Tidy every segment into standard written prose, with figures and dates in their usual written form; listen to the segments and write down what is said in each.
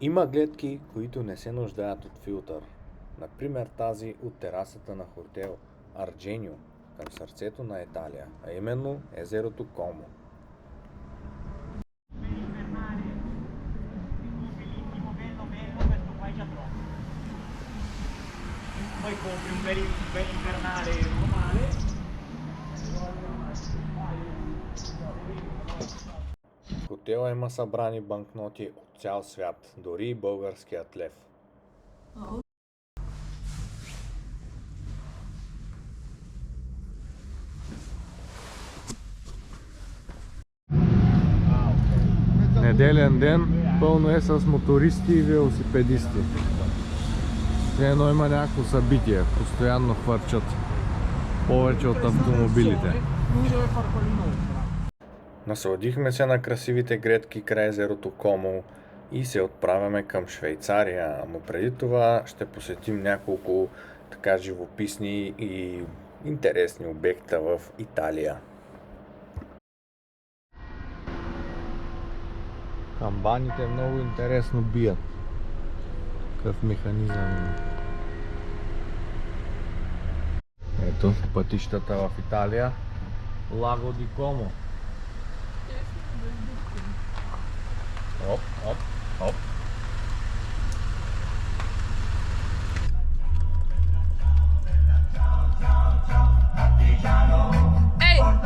Има гледки, които не се нуждаят от филтър. Например тази от терасата на хотел Ардженио към сърцето на Италия, а именно езерото Комо. Poi compri un bel invernale normale. В хотела има събрани банкноти от цял свят, дори и българският лев. Неделен ден, пълно е с мотористи и велосипедисти. Все едно има някакво събитие, постоянно хвърчат повече от автомобилите. Насладихме се на красивите гредки край езерото Комо и се отправяме към Швейцария, но преди това ще посетим няколко така живописни и интересни обекта в Италия. Камбаните много интересно бият. Какъв механизъм има. Ето пътищата в Италия. Лаго ди Комо. Оп, оп, оп.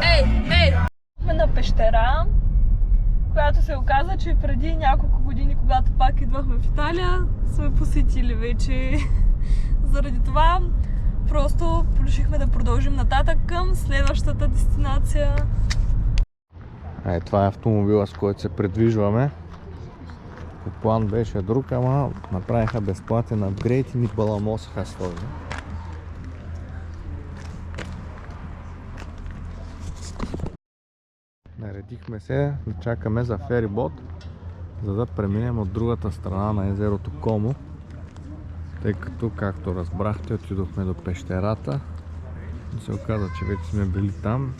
Ей! Сме на пещера, която се оказа, че преди няколко години, когато пак идвахме в Италия, сме посетили вече. Заради това просто решихме да продължим нататък към следващата дестинация. Това е автомобила, с който се придвижваме. По план беше друг, ама направиха безплатен апгрейд и ни баламосаха сложно. Наредихме се да чакаме за ферибот, за да преминем от другата страна на езерото Комо, тъй като, както разбрахте, отидохме до пещерата и се оказа, че вече сме били там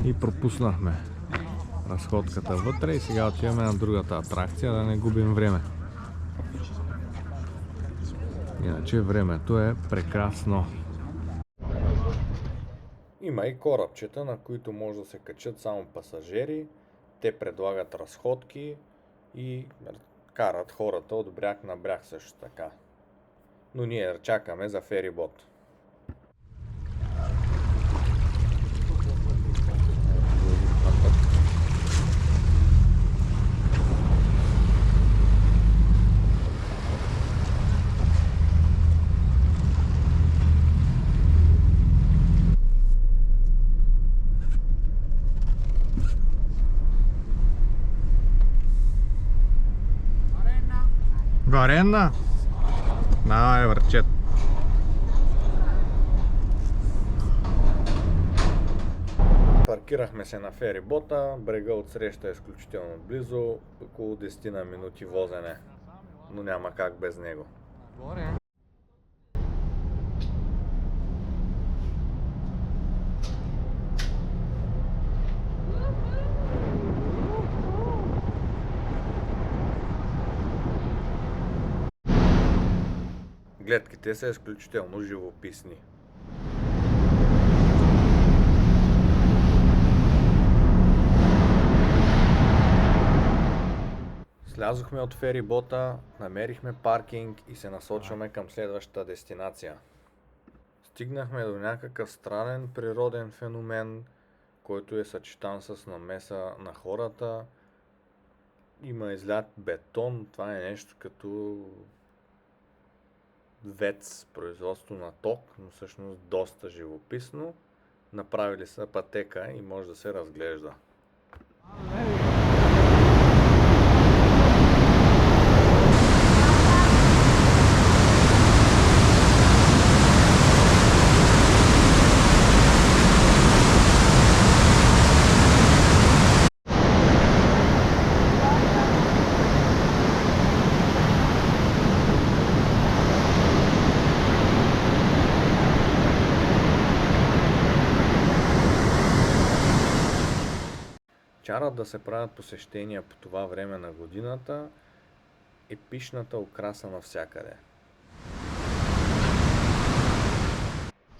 и пропуснахме разходката вътре и сега отиваме на другата атракция, да не губим време. Иначе времето е прекрасно. Има и корабчета, на които може да се качат само пасажери. Те предлагат разходки и карат хората от бряг на бряг също така. Но ние чакаме за ферибот. Варена? Давай, върчет. Паркирахме се на ферибота, брега отсреща е изключително близо, около 10 на минути возене, но няма как без него. Гледките са изключително живописни. Слязохме от ферибота, намерихме паркинг и се насочваме към следващата дестинация. Стигнахме до някакъв странен природен феномен, който е съчетан с намеса на хората. Има излят бетон, това е нещо като ВЕЦ, производство на ток, но всъщност доста живописно. Направили са пътека и може да се разглежда. Чарът да се правят посещения по това време на годината епичната украса навсякъде.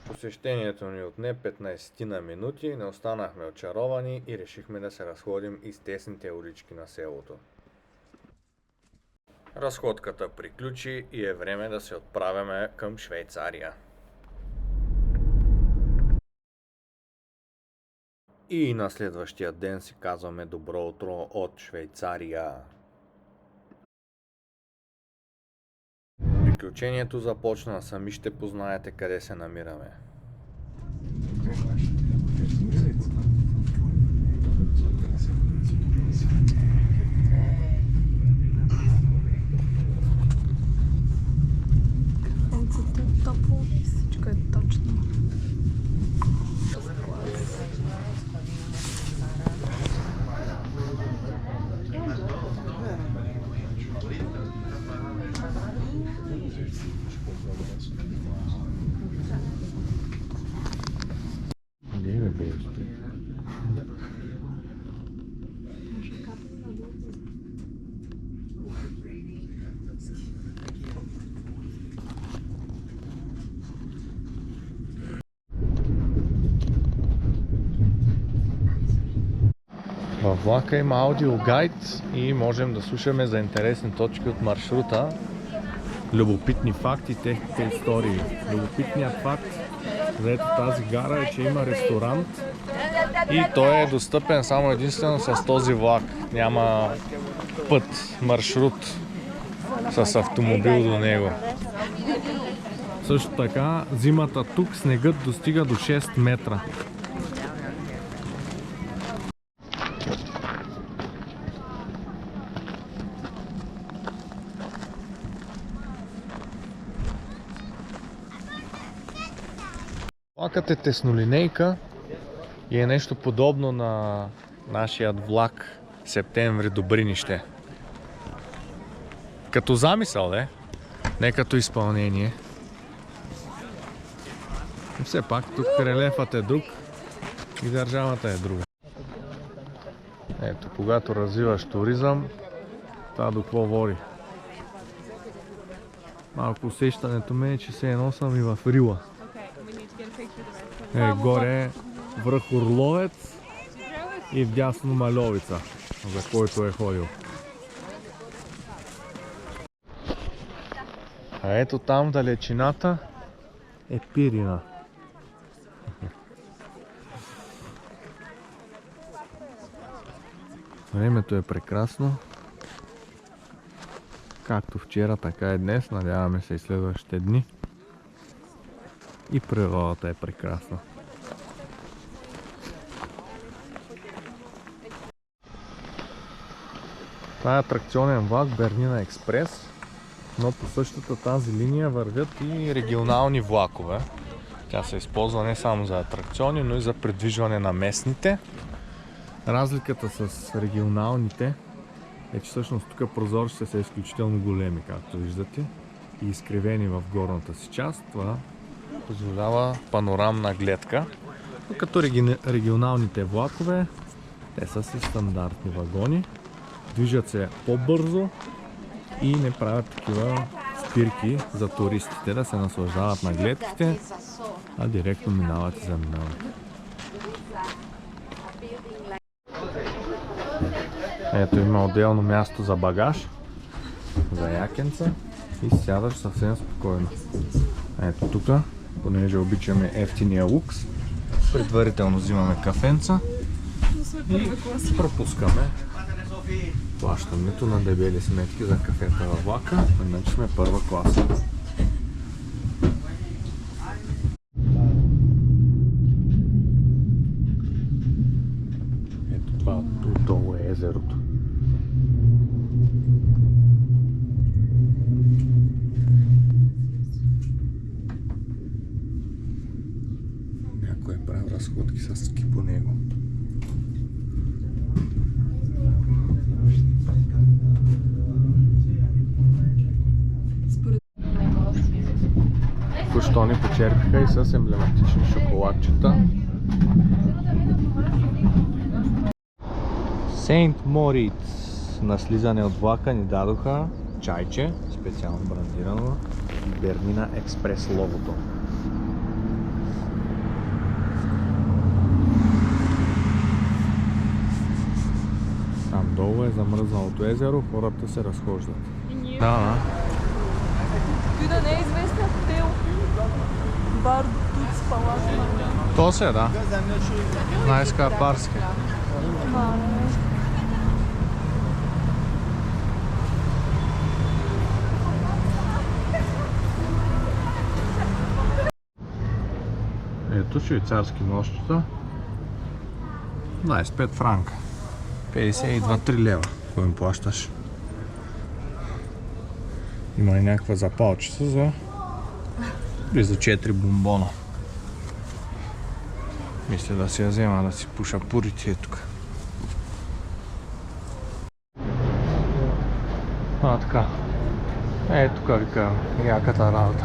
Посещението ни отне 15 на минути, не останахме очаровани и решихме да се разходим из тесните улички на селото. Разходката приключи и е време да се отправяме към Швейцария. И на следващия ден си казваме добро утро от Швейцария. Приключението започна, сами ще познаете къде се намираме. Слънцето е топло и всичко е точно. Във влака има аудиогайд и можем да слушаме за интересни точки от маршрута, любопитни факти, техните истории. Любопитният факт за ето тази гара е, че има ресторант и той е достъпен само единствено с този влак. Няма път, маршрут с автомобил до него. Също така, зимата тук снегът достига до 6 метра. Влакът е теснолинейка и е нещо подобно на нашият влак Септември Добринище. Като замисъл, не като изпълнение. Но все пак тук релефът е друг и държавата е друга. Ето, когато развиваш туризъм, това до какво води. Малко усещането ми е, че се едно съм и в Рила. Горе връх Орловец и вдясно Мальовица, за който е ходил. А ето там далечината е Пирина. Времето е прекрасно. Както вчера, така и днес. Надяваме се и следващите дни. И природата е прекрасна. Това е атракционен влак Бернина Експрес, но по същата тази линия вървят и регионални влакове. Тя се използва не само за атракциони, но и за придвижване на местните. Разликата с регионалните е, че всъщност тук прозорците са изключително големи, както виждате, и изкривени в горната си част. Това позволява панорамна гледка, докато регионалните влакове, те са си стандартни вагони, движат се по-бързо и не правят такива спирки за туристите да се наслаждават на гледките, а директно минават и заминават. Ето има отделно място за багаж, за якенца и сядаш съвсем спокойно. Ето тук, понеже обичаме ефтиния лукс, предварително взимаме кафенца и пропускаме плащането на дебели сметки за кафета във влака, иначе сме първа класа. Ето това долу е езерото. Някой е правил разходки с ски по него. Току-що ни почерпиха и с емблематични шоколадчета. Сейнт Мориц. На слизане от влака ни дадоха чайче, специално брандирано, Бернина Експрес логото. Там долу е замръзналото езеро, хората се разхождат. И ние. Да. Той да не е известен хотел. Бар тут с палата. То се, да. Най-скъпарски. Ето швейцарски нощчета. 25 франка. 52-3 лева. Кой им плащаш? Има и някаква запалчица за близо 4 бомбона. Мисля да си я взема, да си пуша пурите тук. Така. Ето тук вика яката работа.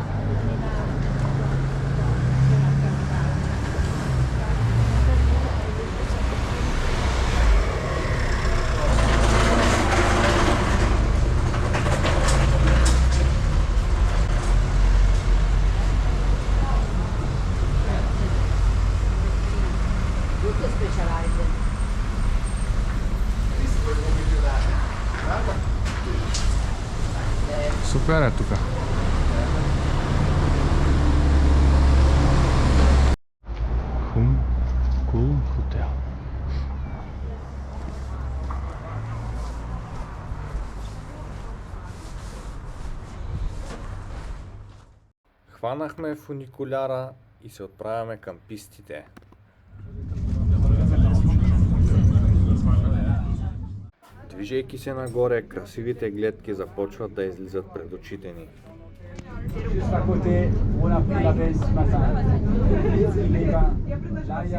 Супер е тука. Хум Кул хотел. Хванахме фуникуляра и се отправяме към пистите. Движейки се нагоре, красивите гледки започват да излизат пред очите ни.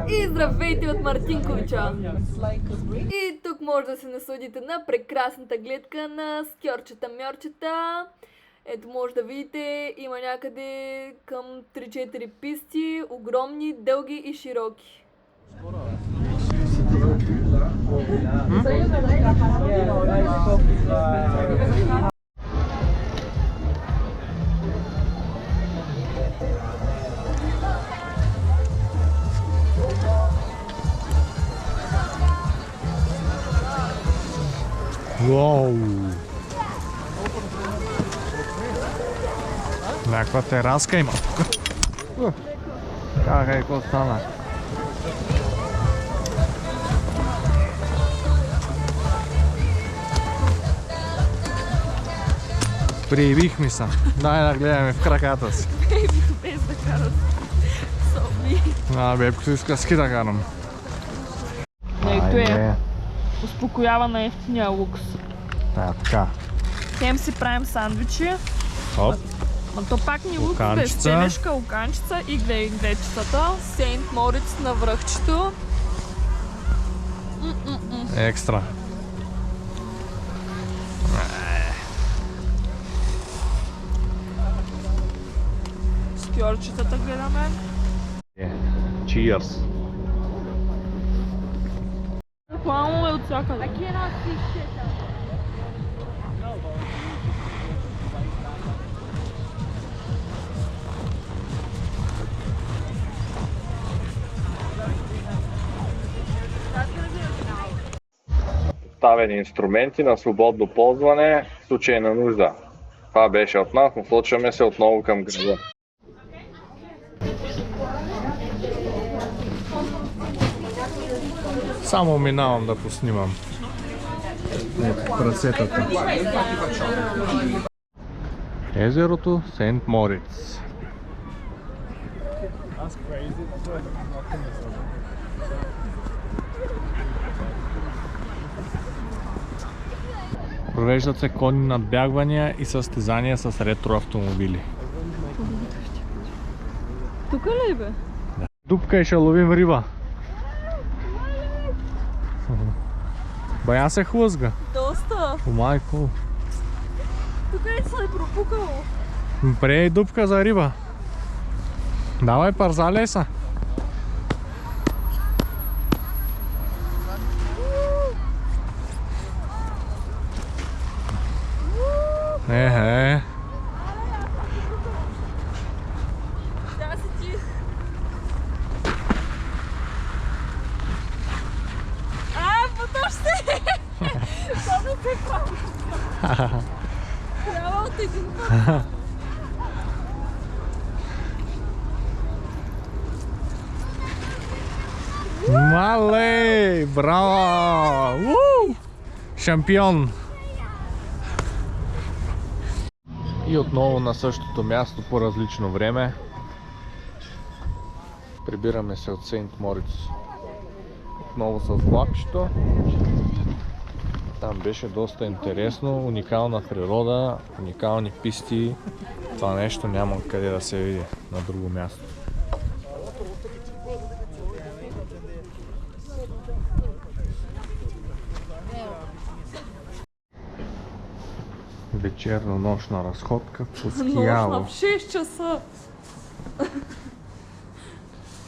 И здравейте от Мартинковича! И тук може да се насладите на прекрасната гледка на скьорчета-мьорчета. Ето може да видите, има някъде към 3-4 писти, огромни, дълги и широки. Уау! Някаква тераска има тук. Как е, какво стана? Привих ми се. Дай да гледаме в краката си. Бейбито без да карат. Бебкото иска ски да карам. Ето е. Успокоява на ефтиния лукс. Така. Хем си правим сандвичи. Оп. Но то пак ни лукс без телешка, луканчица и гледчетата. Сейнт Мориц на връхчето. Екстра. Скьорчетата гледаме. Cheers. Планове от всякъде. Ставени инструменти на свободно ползване в случай на нужда. Това беше от нас, насочваме се отново към града. Само минавам да поснимам прасетата. Езерото Сейнт Мориц. Провеждат се конни надбягвания и състезания с ретро автомобили. Тук ли бе? Да. Дупка и ще ловим риба. Бая се хлъзга. Доста. О, майко. Тук е се пропукало. Прией дупка за риба. Давай, парзалей са. Ехе. Да си ти. Потош се! Само те правя. Трябва от един път. Мале! Браво! Уу! Шампион! И отново на същото място по различно време. Прибираме се от Сейнт Мориц. Отново с влакчето. Там беше доста интересно, уникална природа, уникални писти. Това нещо няма къде да се види на друго място. Вечерно-нощна разходка по скияло. Нощна в 6 часа.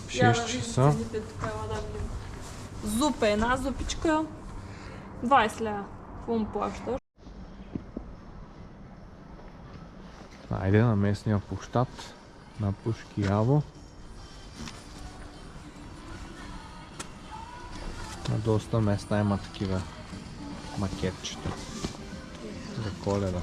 В 6 часа. Зупа, една зупичка. 20 лева. Какво му плащаш? Айде на местния площад на Пушкияво. На доста места има такива макетчета за Коледа.